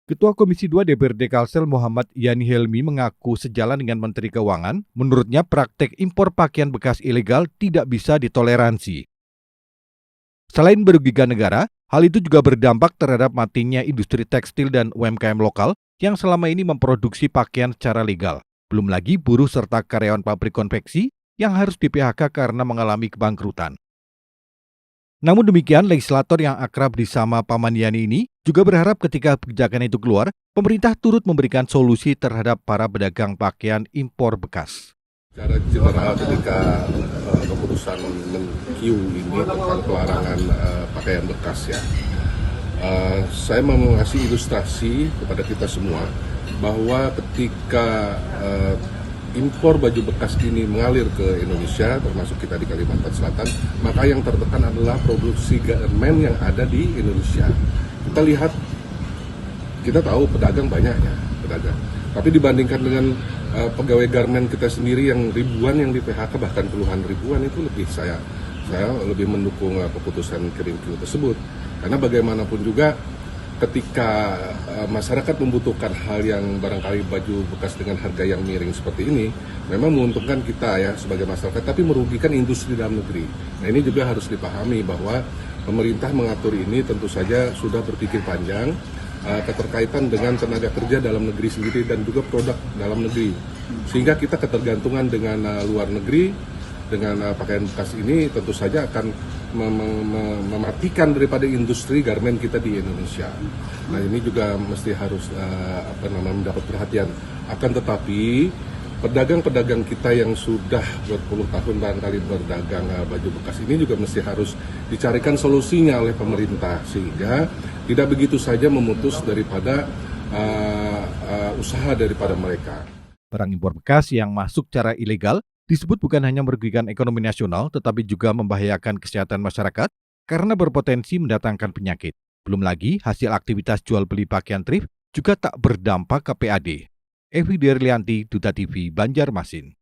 Ketua Komisi 2 DPRD Kalsel Muhammad Yani Helmi mengaku sejalan dengan Menteri Keuangan, menurutnya praktek impor pakaian bekas ilegal tidak bisa ditoleransi. Selain merugikan negara, hal itu juga berdampak terhadap matinya industri tekstil dan UMKM lokal yang selama ini memproduksi pakaian secara legal. Belum lagi buruh serta karyawan pabrik konveksi yang harus di-PHK karena mengalami kebangkrutan. Namun demikian, legislator yang akrab disama Paman Yani ini juga berharap ketika kebijakan itu keluar, pemerintah turut memberikan solusi terhadap para pedagang pakaian impor bekas. Secara general ketika keputusan Men-Q ini tentang pelarangan pakaian bekas ya, saya mau mengasih ilustrasi kepada kita semua bahwa ketika impor baju bekas ini mengalir ke Indonesia, termasuk kita di Kalimantan Selatan, maka yang tertekan adalah produksi garmen yang ada di Indonesia. Kita lihat, kita tahu pedagang banyak ya, pedagang. Tapi dibandingkan dengan pegawai garmen kita sendiri yang ribuan yang di PHK, bahkan puluhan ribuan, itu lebih saya lebih mendukung keputusan Men-Q tersebut. Karena bagaimanapun juga ketika masyarakat membutuhkan hal yang barangkali baju bekas dengan harga yang miring seperti ini, memang menguntungkan kita ya sebagai masyarakat, tapi merugikan industri dalam negeri. Nah, ini juga harus dipahami bahwa pemerintah mengatur ini tentu saja sudah berpikir panjang, keterkaitan dengan tenaga kerja dalam negeri sendiri dan juga produk dalam negeri. Sehingga kita ketergantungan dengan luar negeri, dengan pakaian bekas ini tentu saja akan mematikan daripada industri garmen kita di Indonesia. Nah, ini juga mesti harus mendapat perhatian. Akan tetapi pedagang-pedagang kita yang sudah berpuluh tahun barangkali berdagang baju bekas ini juga mesti harus dicarikan solusinya oleh pemerintah sehingga tidak begitu saja memutus daripada usaha daripada mereka. Barang impor bekas yang masuk secara ilegal disebut bukan hanya merugikan ekonomi nasional, tetapi juga membahayakan kesehatan masyarakat karena berpotensi mendatangkan penyakit. Belum lagi, hasil aktivitas jual beli pakaian thrift juga tak berdampak ke PAD. Evi Derlianti, Duta TV, Banjarmasin.